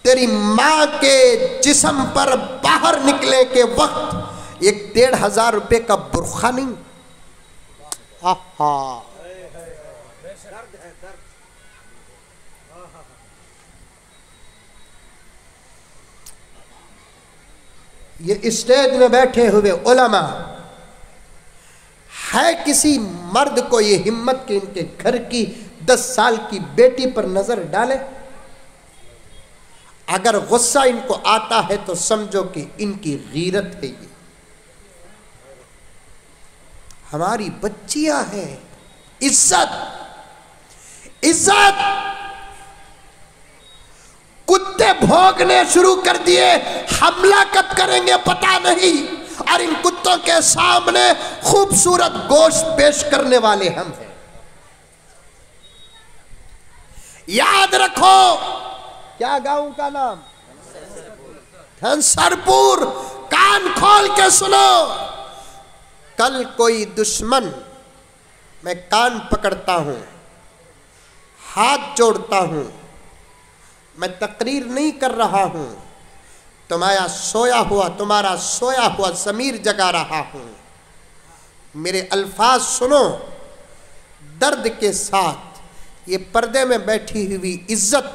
تیری ماں کے جسم پر باہر نکلے کے وقت 1,500 روپے کا برقع نہیں؟ یہ اسٹیج میں بیٹھے ہوئے علماء ہے کسی مرد کو یہ ہمت کہ ان کے گھر کی 10 سال کی بیٹی پر نظر ڈالے؟ اگر غصہ ان کو آتا ہے تو سمجھو کہ ان کی غیرت ہے۔ یہ ہماری بچیاں ہیں، عزت کتے بھونکنے شروع کر دیے، حملہ کب کریں گے پتہ نہیں، اور ان کتوں کے سامنے خوبصورت گوشت پیش کرنے والے ہم ہیں۔ یاد رکھو، کیا گاؤں کا نام؟ دھنسر پور۔ کان کھول کے سنو، کل کوئی دشمن، میں کان پکڑتا ہوں، ہاتھ جوڑتا ہوں، میں تقریر نہیں کر رہا ہوں، تمہارا سویا ہوا ضمیر جگا رہا ہوں، میرے الفاظ سنو درد کے ساتھ۔ یہ پردے میں بیٹھی ہوئی عزت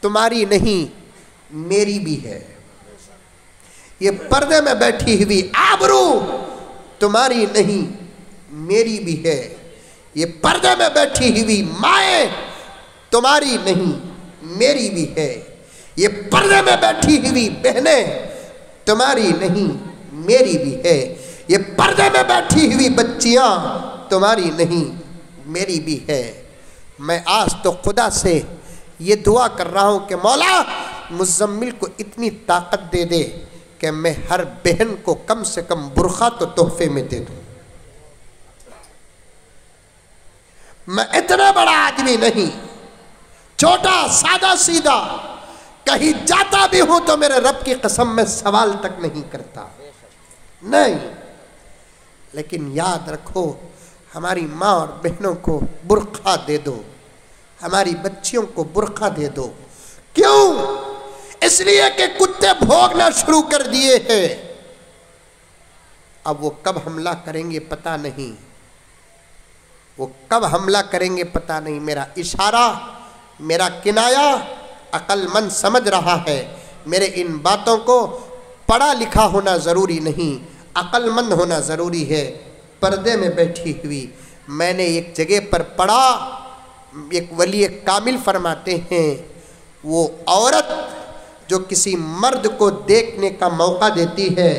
تمہاری نہیں میری بھی ہے، یہ پردے میں بیٹھی ہوئی آبرو تمہاری نہیں میری بھی ہے، یہ پردے میں بیٹھی ہوئی مائیں تمہاری نہیں میری بھی ہے، یہ پردے میں بیٹھی ہوئی بہنیں تمہاری نہیں میری بھی ہے، یہ پردے میں بیٹھی ہوئی بچیاں تمہاری نہیں میری بھی ہے۔ میں آج تو خدا سے یہ دعا کر رہا ہوں کہ مولا مزمل کو اتنی طاقت دے دے کہ میں ہر بہن کو کم سے کم برقع تو تحفے میں دے دوں۔ میں اتنا بڑا آدمی نہیں، چھوٹا سادہ سیدھا، کہیں جاتا بھی ہوں تو میرے رب کی قسم میں سوال تک نہیں کرتا، نہیں، لیکن یاد رکھو ہماری ماں اور بہنوں کو برقع دے دو، ہماری بچیوں کو برقع دے دو۔ کیوں؟ اس لیے کہ کتے بھونکنا شروع کر دیے ہیں، اب وہ کب حملہ کریں گے پتہ نہیں، وہ کب حملہ کریں گے پتہ نہیں۔ میرا اشارہ، میرا کنایا عقل مند سمجھ رہا ہے، میرے ان باتوں کو پڑھا لکھا ہونا ضروری نہیں، عقل مند ہونا ضروری ہے۔ پردے میں بیٹھی ہوئی، میں نے ایک جگہ پر پڑھا، ایک ولی کامل فرماتے ہیں، وہ عورت جو کسی مرد کو دیکھنے کا موقع دیتی ہے،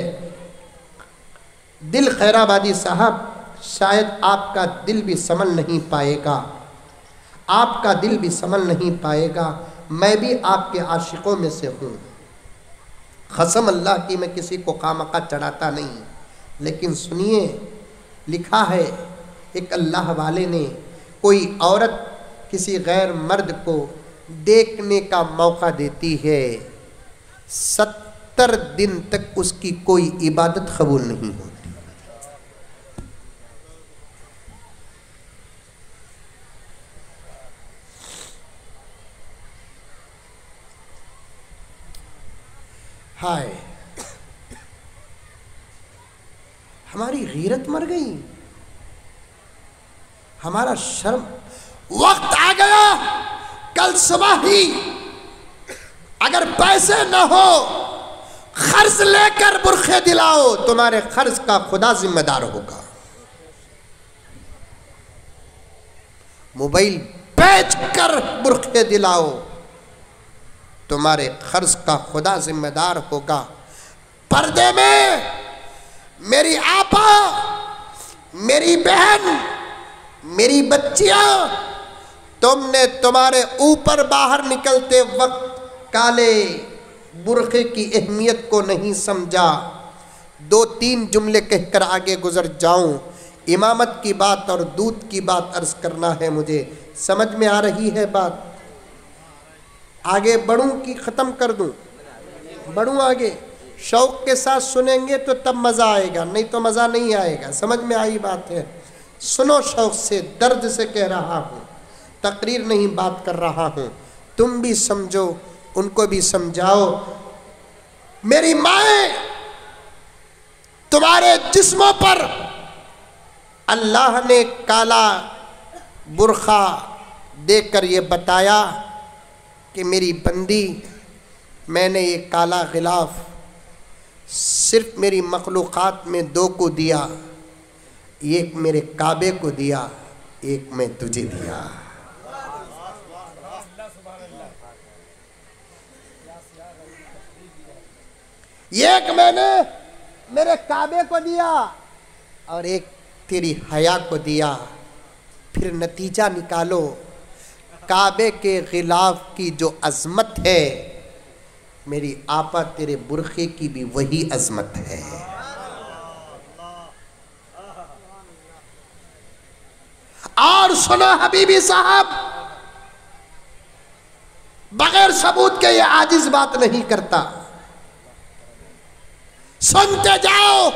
دل خیرآبادی صاحب شاید آپ کا دل بھی سنبھل نہیں پائے گا، آپ کا دل بھی سنبھل نہیں پائے گا، میں بھی آپ کے عاشقوں میں سے ہوں، قسم اللہ کی میں کسی کو خامخواہ چڑھاتا نہیں، لیکن سنیے لکھا ہے ایک اللہ والے نے، کوئی عورت کسی غیر مرد کو دیکھنے کا موقع دیتی ہے، 70 دن تک اس کی کوئی عبادت قبول نہیں ہوتی۔ ہائے، ہماری غیرت مر گئی، ہمارا شرم۔ وقت آ گیا کل صبح ہی، اگر پیسے نہ ہو قرض لے کر برقعے دلاؤ، تمہارے قرض کا خدا ذمہ دار ہوگا۔ موبائل بیچ کر برقعے دلاؤ، تمہارے قرض کا خدا ذمہ دار ہوگا۔ پردے میں میری آپا، میری بہن، میری بچیاں، تم نے تمہارے اوپر باہر نکلتے وقت کالے برقعے کی اہمیت کو نہیں سمجھا۔ 2-3 جملے کہہ کر آگے گزر جاؤں، امامت کی بات اور دودھ کی بات عرض کرنا ہے مجھے، سمجھ میں آ رہی ہے بات؟ آگے بڑھوں کی ختم کر دوں؟ بڑھوں آگے؟ شوق کے ساتھ سنیں گے تو تب مزہ آئے گا، نہیں تو مزہ نہیں آئے گا۔ سمجھ میں آئی بات ہے؟ سنو شوق سے، درد سے کہہ رہا ہوں، تقریر نہیں بات کر رہا ہوں، تم بھی سمجھو ان کو بھی سمجھاؤ۔ میری مائیں، تمہارے جسموں پر اللہ نے کالا برقع دے کر یہ بتایا کہ میری بندی، میں نے یہ کالا غلاف صرف میری مخلوقات میں 2 کو دیا، ایک میرے کعبے کو دیا، ایک میں تجھے دیا۔ ایک میں نے میرے کعبے کو دیا اور ایک تیری حیا کو دیا۔ پھر نتیجہ نکالو، کعبے کے غلاف کی جو عظمت ہے میری آپا تیرے برقعے کی بھی وہی عظمت ہے۔ اور سنو حبیبی صاحب، بغیر ثبوت کے یہ عاجز بات نہیں کرتا، سنتے جاؤ۔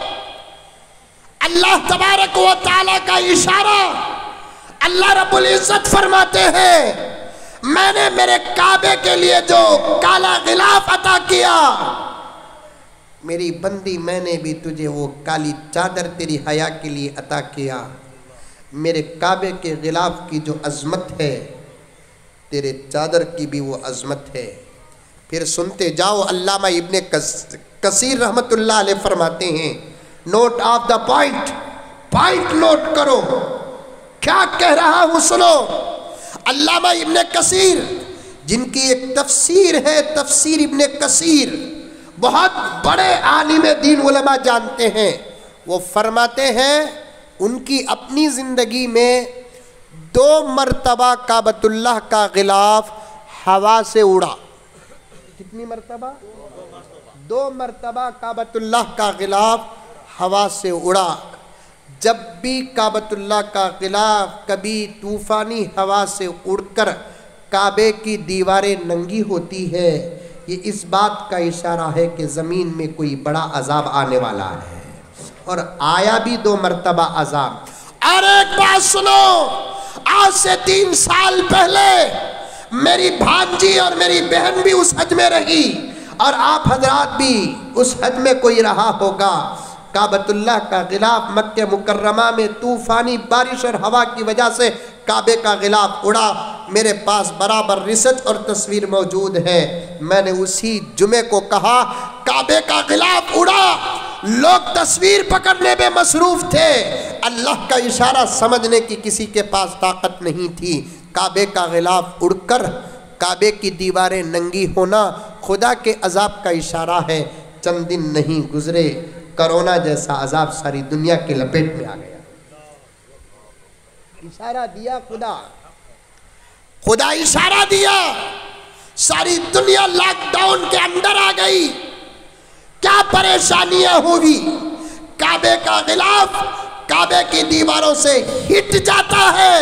اللہ تبارک و تعالیٰ کا اشارہ، اللہ رب العزت فرماتے ہیں میں نے میرے کعبے کے لیے جو کالا غلاف عطا کیا، میری بندی میں نے بھی تجھے وہ کالی چادر تیری حیا کے لیے عطا کیا۔ میرے کعبے کے غلاف کی جو عظمت ہے تیرے چادر کی بھی وہ عظمت ہے۔ پھر سنتے جاؤ، علامہ ابن کثیر رحمت اللہ علیہ فرماتے ہیں، note of the point note کرو، کیا کہہ رہا ہوں سنو۔ علامہ ابن کثیر جن کی ایک تفسیر ہے، تفسیر ابن کثیر، بہت بڑے عالم دین علماء جانتے ہیں، وہ فرماتے ہیں ان کی اپنی زندگی میں 2 مرتبہ کعبۃ اللہ کا غلاف ہوا سے اڑا۔ کتنی مرتبہ؟ 2 مرتبہ کعبۃ اللہ کا غلاف ہوا سے اڑا۔ جب بھی کعبۃ اللہ کا غلاف کبھی طوفانی ہوا سے اڑ کر کعبے کی دیواریں ننگی ہوتی ہے، یہ اس بات کا اشارہ ہے کہ زمین میں کوئی بڑا عذاب آنے والا ہے، اور آیا بھی 2 مرتبہ عذاب۔ اور ایک بات سنو، آج سے 3 سال پہلے میری بھانجی اور میری بہن بھی اس حج میں رہی، اور آپ حضرات بھی اس حج میں کوئی رہا ہوگا۔ کعبۃ اللہ کا غلاف مکہ مکرمہ میں طوفانی بارش اور ہوا کی وجہ سے کعبے کا غلاف اڑا۔ میرے پاس برابر ریسرچ اور تصویر موجود ہے۔ میں نے اسی جمعے کو کہا کعبے کا غلاف اڑا، لوگ تصویر پکڑنے میں مصروف تھے، اللہ کا اشارہ سمجھنے کی کسی کے پاس طاقت نہیں تھی۔ کعبے کا غلاف اڑ کر کعبے کی دیواریں ننگی ہونا خدا کے عذاب کا اشارہ ہے۔ چند دن نہیں گزرے، کرونا جیسا عذاب ساری دنیا کے لپیٹ میں آ گیا۔ اشارہ دیا خدا اشارہ دیا، ساری دنیا لاک ڈاؤن کے اندر آ گئی۔ کیا پریشانیاں ہوئی، کعبے کا غلاف کعبے کی دیواروں سے ہٹ جاتا ہے،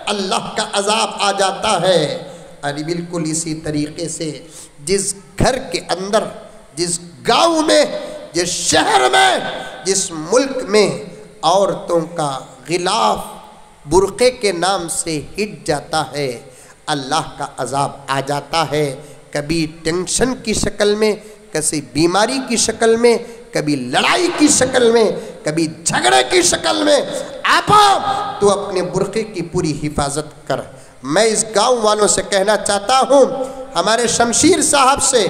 اللہ کا عذاب آ جاتا ہے۔ ارے بالکل اسی طریقے سے جس گھر کے اندر، جس گاؤں میں، جس شہر میں، جس ملک میں عورتوں کا غلاف برقعے کے نام سے ہٹ جاتا ہے، اللہ کا عذاب آ جاتا ہے، کبھی ٹینشن کی شکل میں، کسی بیماری کی شکل میں، کبھی لڑائی کی شکل میں، کبھی جھگڑے کی شکل میں۔ آپا تو اپنے برقعے کی پوری حفاظت کر۔ میں اس گاؤں والوں سے کہنا چاہتا ہوں، ہمارے شمشیر صاحب سے،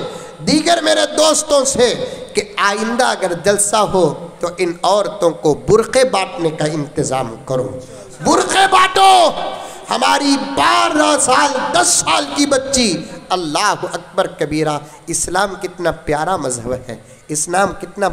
دیگر میرے دوستوں سے، کہ آئندہ اگر جلسہ ہو تو ان عورتوں کو برقعے بانٹنے کا انتظام کرو، برقعے بانٹو۔ ہماری 12 سال 10 سال کی بچی، اللہ اکبر کبیرہ، اسلام کتنا پیارا مذہب ہے، اسلام کتنا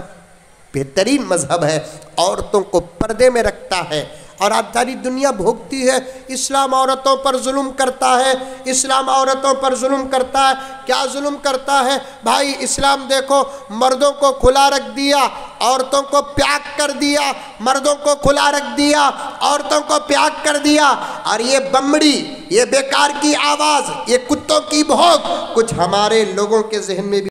بہترین مذہب ہے، عورتوں کو پردے میں رکھتا ہے، اور آج ساری دنیا بھوگتی ہے اسلام عورتوں پر ظلم کرتا ہے، اسلام عورتوں پر ظلم کرتا ہے۔ کیا ظلم کرتا ہے بھائی؟ اسلام دیکھو، مردوں کو کھلا رکھ دیا، عورتوں کو پیاک کر دیا، مردوں کو کھلا رکھ دیا، عورتوں کو پیاک کر دیا۔ اور یہ بمڑی، یہ بیکار کی آواز، یہ کتوں کی بھونک کچھ ہمارے لوگوں کے ذہن میں بھی